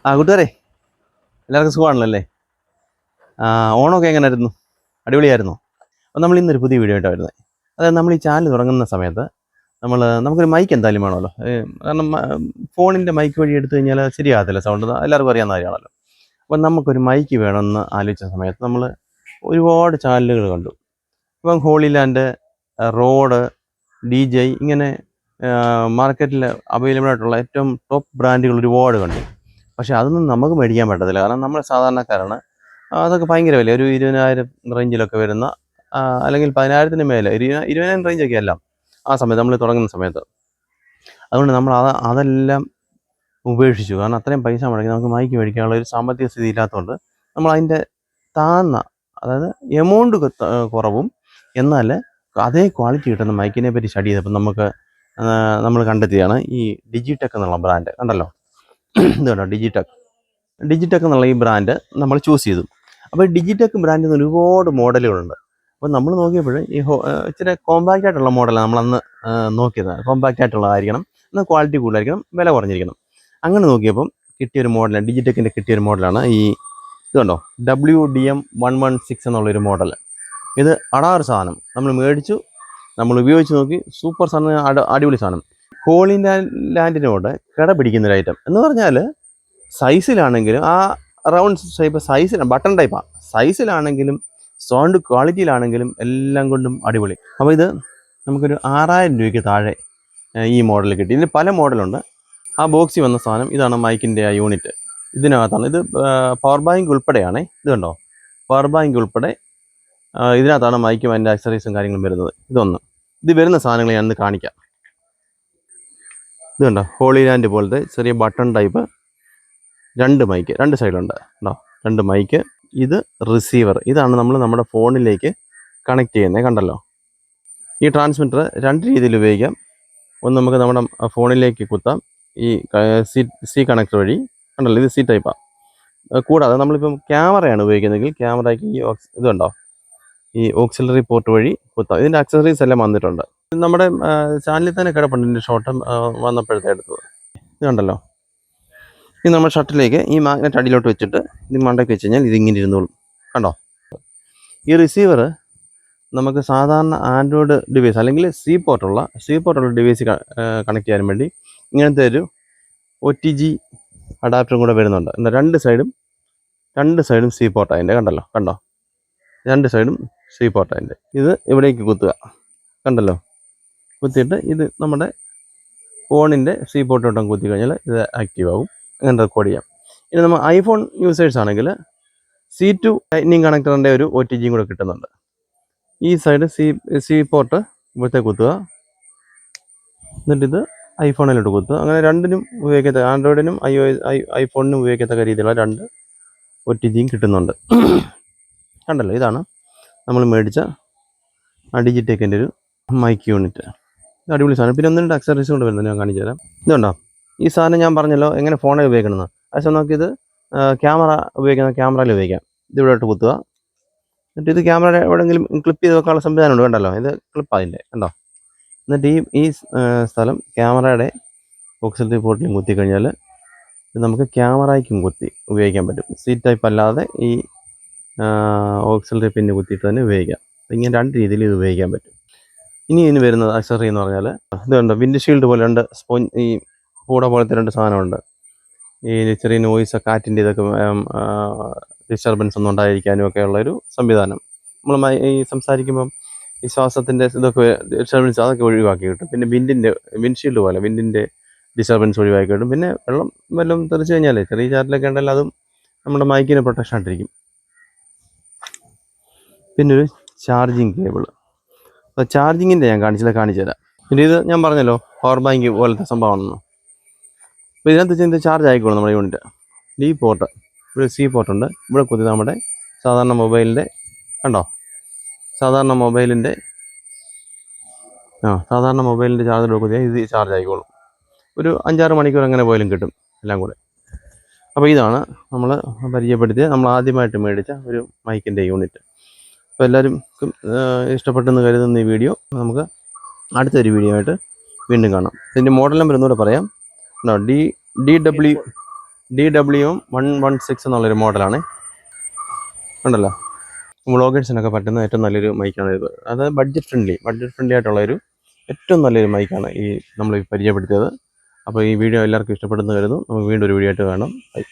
കൂട്ടുകാരെ എല്ലാവർക്കും സുഖമാണല്ലോ അല്ലേ? ഓണമൊക്കെ എങ്ങനെയായിരുന്നു? അടിപൊളിയായിരുന്നു. അപ്പോൾ നമ്മൾ ഇന്നൊരു പുതിയ വീഡിയോ ആയിട്ടാണ് വരുന്നത്. അതായത് നമ്മൾ ഈ ചാനൽ തുടങ്ങുന്ന സമയത്ത് നമുക്കൊരു മൈക്ക് എന്തായാലും വേണമല്ലോ. കാരണം ഫോണിൻ്റെ മൈക്ക് വഴി എടുത്തു കഴിഞ്ഞാൽ ശരിയാകത്തില്ല, സൗണ്ട് എല്ലാവർക്കും അറിയാവുന്ന കാര്യമാണല്ലോ. അപ്പം നമുക്കൊരു മൈക്ക് വേണമെന്ന് ആലോചിച്ച സമയത്ത് നമ്മൾ ഒരുപാട് ചാനലുകൾ കണ്ടു. ഇപ്പം ഹോളി ലാൻഡ്, റോഡ്, DJ ഇങ്ങനെ മാർക്കറ്റിൽ അവൈലബിൾ ആയിട്ടുള്ള ഏറ്റവും ടോപ്പ് ബ്രാൻഡുകൾ ഒരുപാട് കണ്ടു. പക്ഷേ അതൊന്നും നമുക്ക് മേടിക്കാൻ പറ്റത്തില്ല. കാരണം നമ്മൾ സാധാരണക്കാരാണ്. അതൊക്കെ ഭയങ്കര വില. ഒരു 20,000 റേഞ്ചിലൊക്കെ വരുന്ന, അല്ലെങ്കിൽ 10,000-ന് മേലെ, 20,000 റേഞ്ചൊക്കെ എല്ലാം ആ സമയത്ത് നമ്മൾ തുടങ്ങുന്ന സമയത്ത്. അതുകൊണ്ട് നമ്മൾ അതെല്ലാം ഉപേക്ഷിച്ചു. കാരണം അത്രയും പൈസ മുടക്കി നമുക്ക് മൈക്ക് മേടിക്കാനുള്ള ഒരു സാമ്പത്തിക സ്ഥിതി ഇല്ലാത്തതുകൊണ്ട് നമ്മൾ അതിൻ്റെ താഴ്ന്ന, അതായത് എമൗണ്ട് കുറവും എന്നാൽ അതേ ക്വാളിറ്റി കിട്ടുന്ന മൈക്കിനെ പറ്റി സ്റ്റഡി ചെയ്തപ്പോൾ നമ്മൾ കണ്ടെത്തിയാണ് ഈ ഡിജിടെക് എന്നുള്ള ബ്രാൻഡ്. കണ്ടല്ലോ, ഇത് കണ്ടോ, ഡിജിടെക് എന്നുള്ള ഈ ബ്രാൻഡ് നമ്മൾ ചൂസ് ചെയ്തു. അപ്പോൾ ഡിജിടെക് ബ്രാൻഡിൽ നിന്ന് ഒരുപാട് മോഡലുകളുണ്ട്. അപ്പോൾ നമ്മൾ നോക്കിയപ്പോൾ ഇച്ചിരി കോമ്പാക്റ്റ് ആയിട്ടുള്ള മോഡലാണ് നമ്മളന്ന് നോക്കിയത്. കോമ്പാക്റ്റ് ആയിട്ടുള്ളതായിരിക്കണം, എന്നാൽ ക്വാളിറ്റി കൂടുതലായിരിക്കണം, വില കുറഞ്ഞിരിക്കണം. അങ്ങനെ നോക്കിയപ്പം കിട്ടിയൊരു മോഡലാണ്, ഡിജിടെക്കിൻ്റെ കിട്ടിയൊരു മോഡലാണ് ഇത് കണ്ടോ, WDM116 എന്നുള്ളൊരു മോഡൽ. ഇത് അടാറ് സാധനം നമ്മൾ മേടിച്ചു, നമ്മൾ ഉപയോഗിച്ച് നോക്കി. സൂപ്പർ സാധനം, അടിപൊളി സാധനം. ഹോളി ലാൻഡിനോട് കിട പിടിക്കുന്നൊരു ഐറ്റം എന്ന് പറഞ്ഞാൽ സൈസിലാണെങ്കിലും ആ റൗണ്ട് ഷേപ്പ് സൈസിലാണ്, ബട്ടൺ ടൈപ്പാണ്. സൈസിലാണെങ്കിലും സൗണ്ട് ക്വാളിറ്റിയിലാണെങ്കിലും എല്ലാം കൊണ്ടും അടിപൊളി. അപ്പോൾ ഇത് നമുക്കൊരു 6,000 രൂപയ്ക്ക് താഴെ ഈ മോഡൽ കിട്ടി. ഇതിൽ പല മോഡലുണ്ട്. ആ ബോക്സിൽ വന്ന സാധനം ഇതാണ്, മൈക്കിൻ്റെ ആ യൂണിറ്റ് ഇതിനകത്താണ്. ഇത് പവർ ബാങ്ക് ഉൾപ്പെടെയാണ്. ഇത് കണ്ടോ, പവർ ബാങ്ക് ഉൾപ്പെടെ ഇതിനകത്താണ് മൈക്കും അതിൻ്റെ ആക്സസറീസും കാര്യങ്ങളും വരുന്നത്. ഇത് വരുന്ന സാധനങ്ങൾ ഞാനിന്ന് കാണിക്കാം. ഇത് കണ്ടോ, ഹോളി ലാൻഡ് പോലത്തെ ചെറിയ ബട്ടൺ ടൈപ്പ് 2 മൈക്ക്, 2 സൈഡുണ്ട് കേട്ടോ, 2 മൈക്ക്. ഇത് റിസീവർ, ഇതാണ് നമ്മൾ നമ്മുടെ ഫോണിലേക്ക് കണക്ട് ചെയ്യുന്നത്. കണ്ടല്ലോ, ഈ ട്രാൻസ്മിറ്റർ 2 രീതിയിൽ ഉപയോഗിക്കാം. ഒന്ന് നമുക്ക് നമ്മുടെ ഫോണിലേക്ക് കുത്താം, ഈ സി കണക്ടർ വഴി. കണ്ടല്ലോ, ഇത് C ടൈപ്പാണ്. കൂടാതെ നമ്മളിപ്പം ക്യാമറയാണ് ഉപയോഗിക്കുന്നതെങ്കിൽ ക്യാമറയ്ക്ക് ഇത് കണ്ടോ, ഈ ഓക്സിലറി പോർട്ട് വഴി കുത്താം. ഇതിൻ്റെ അക്സസറീസ് എല്ലാം വന്നിട്ടുണ്ട്. നമ്മുടെ ചാനലിൽ തന്നെ കിടപ്പുണ്ട്, ഇതിൻ്റെ ഷോർട്ട് വന്നപ്പോഴത്തെ എടുത്തത്. ഇത് കണ്ടല്ലോ, ഇത് നമ്മൾ ഷട്ടിലേക്ക് ഈ മാഗ്നറ്റ് അടിയിലോട്ട് വെച്ചിട്ട് ഇത് മണ്ടയ്ക്ക് വെച്ച് കഴിഞ്ഞാൽ ഇതിങ്ങനെ ഇരുന്നോളും. കണ്ടോ, ഈ റിസീവർ നമുക്ക് സാധാരണ ആൻഡ്രോയിഡ് ഡിവൈസ് അല്ലെങ്കിൽ സി പോർട്ടുള്ള ഡിവൈസ് കണക്ട് ചെയ്യാൻ വേണ്ടി ഇങ്ങനത്തെ ഒരു OTG അഡാപ്റ്ററും കൂടെ വരുന്നുണ്ട്. എന്താ, രണ്ട് സൈഡും സി പോർട്ട് അതിൻ്റെ. കണ്ടോ, 2 സൈഡും സി പോർട്ട് അതിൻ്റെ. ഇത് ഇവിടേക്ക് കുത്തുക, കണ്ടല്ലോ, കുത്തിയിട്ട് ഇത് നമ്മുടെ ഫോണിൻ്റെ സി പോർട്ടോട്ടം കുത്തി കഴിഞ്ഞാൽ ഇത് ആക്റ്റീവ് ആവും. അങ്ങനെ റെക്കോർഡ് ചെയ്യാം. ഇനി നമ്മൾ ഐഫോൺ യൂസേഴ്സ് ആണെങ്കിൽ C2 ലൈറ്റ്നിങ് കണക്ടറിൻ്റെ ഒരു OTG കൂടെ കിട്ടുന്നുണ്ട്. ഈ സൈഡ് സി പോർട്ട് ഇവിടുത്തെ കുത്തുക, എന്നിട്ട് ഇത് ഐഫോണിലോട്ട് കുത്തുക. അങ്ങനെ രണ്ടിനും ഉപയോഗിക്കത്തക്ക, ആൻഡ്രോയിഡിനും ഐഫോണിനും ഉപയോഗിക്കത്തക്ക രീതിയിലുള്ള 2 OTGയും കിട്ടുന്നുണ്ട്. കണ്ടല്ലോ, ഇതാണ് നമ്മൾ മേടിച്ച ഡിജിടെക്കിൻ്റെ ഒരു മൈക്ക് യൂണിറ്റ്. അടിപൊളി സാധനം. പിന്നെ 1-2 അക്സസറീസ് കൊണ്ട് വരുന്നത് ഞാൻ കാണിച്ചു തരാം. ഇതുണ്ടോ, ഈ സാധനം ഞാൻ പറഞ്ഞല്ലോ എങ്ങനെ ഫോണിൽ ഉപയോഗിക്കണമെന്ന്. പക്ഷേ നോക്കിയത് ക്യാമറ ക്യാമറയിൽ ഉപയോഗിക്കാം. ഇത് ഇവിടെയോട്ട് കുത്തുക, എന്നിട്ട് ഇത് ക്യാമറ എവിടെയെങ്കിലും ക്ലിപ്പ് ചെയ്ത് വെക്കാനുള്ള സംവിധാനമുണ്ട്. കണ്ടല്ലോ, ഇത് ക്ലിപ്പാതിൻ്റെ. കണ്ടോ, എന്നിട്ട് ഈ സ്ഥലം ക്യാമറയുടെ ഓക്സിലറി പോർട്ടിലും കുത്തിക്കഴിഞ്ഞാൽ ഇത് നമുക്ക് ക്യാമറയ്ക്കും കുത്തി ഉപയോഗിക്കാൻ പറ്റും. C ടൈപ്പ് അല്ലാതെ ഈ ഓക്സിലറി പിന്ന് കുത്തിയിട്ട് തന്നെ ഉപയോഗിക്കാം. ഇങ്ങനെ 2 രീതിയിൽ ഇത് ഉപയോഗിക്കാൻ പറ്റും. ഇനി ഇതിന് വരുന്നത് അക്സസറി എന്ന് പറഞ്ഞാൽ ഇതുണ്ട്, വിൻഡ് ഷീൽഡ് പോലെ 2 ഈ കൂട പോലത്തെ 2 സാധനമുണ്ട്. ഈ ചെറിയ നോയ്സ്, കാറ്റിൻ്റെ ഇതൊക്കെ ഡിസ്റ്റർബൻസ് ഒന്നും ഉണ്ടായിരിക്കാനും ഒക്കെ ഉള്ളൊരു സംവിധാനം. നമ്മൾ ഈ സംസാരിക്കുമ്പം ഈ ശ്വാസത്തിൻ്റെ ഇതൊക്കെ ഡിസ്റ്റർബൻസ് അതൊക്കെ ഒഴിവാക്കി കിട്ടും. പിന്നെ വിൻഡ് ഷീൽഡ് പോലെ വിൻഡിൻ്റെ ഡിസ്റ്റർബൻസ് ഒഴിവാക്കി കിട്ടും. പിന്നെ വെള്ളം തെറിച്ച് കഴിഞ്ഞാൽ ചെറിയ ചാറ്റിലൊക്കെ ഉണ്ടെങ്കിൽ അതും നമ്മുടെ മൈക്കിന് പ്രൊട്ടക്ഷൻ ആയിട്ടിരിക്കും. പിന്നെ ഒരു ചാർജിങ് കേബിൾ. അപ്പോൾ ചാർജിങ്ങിൻ്റെ ഞാൻ കാണിച്ചു തരാം. പിന്നെ ഇത് ഞാൻ പറഞ്ഞല്ലോ പവർ ബാങ്ക് പോലത്തെ സംഭവമാണെന്ന്. അപ്പോൾ ഇതിനകത്ത് ഇത് ചാർജ് ആയിക്കോളും നമ്മുടെ യൂണിറ്റ്. ഈ പോർട്ട്, ഇവിടെ C പോർട്ടുണ്ട്. ഇവിടെ കുത്തി നമ്മുടെ സാധാരണ മൊബൈലിൻ്റെ, കണ്ടോ, സാധാരണ മൊബൈലിൻ്റെ ചാർജർ കുത്തിയാൽ ഇത് ചാർജ് ആയിക്കോളും. ഒരു 5-6 മണിക്കൂർ അങ്ങനെ പോയാലും കിട്ടും എല്ലാം കൂടെ. അപ്പോൾ ഇതാണ് നമ്മൾ പരിചയപ്പെടുത്തിയ, നമ്മൾ ആദ്യമായിട്ട് മേടിച്ച ഒരു മൈക്കിൻ്റെ യൂണിറ്റ്. അപ്പോൾ എല്ലാവരും ഇഷ്ടപ്പെട്ടെന്ന് കരുതുന്ന ഈ വീഡിയോ നമുക്ക് അടുത്തൊരു വീഡിയോ ആയിട്ട് വീണ്ടും കാണാം. ഇതിൻ്റെ മോഡൽ നമ്പർ ഒന്നുകൂടെ പറയാം. DW116 എന്നുള്ളൊരു മോഡലാണ്. ഉണ്ടല്ലോ, വ്ളോഗേഴ്സിനൊക്കെ പറ്റുന്ന ഏറ്റവും നല്ലൊരു മൈക്കാണ് ഇത്. അത് ബഡ്ജറ്റ് ഫ്രണ്ട്ലി ആയിട്ടുള്ളൊരു ഏറ്റവും നല്ലൊരു മൈക്കാണ് ഈ നമ്മൾ പരിചയപ്പെടുത്തിയത്. അപ്പോൾ ഈ വീഡിയോ എല്ലാവർക്കും ഇഷ്ടപ്പെടുന്നു കരുതുന്നു. നമുക്ക് വീണ്ടും ഒരു വീഡിയോ ആയിട്ട് കാണാം. ബൈ.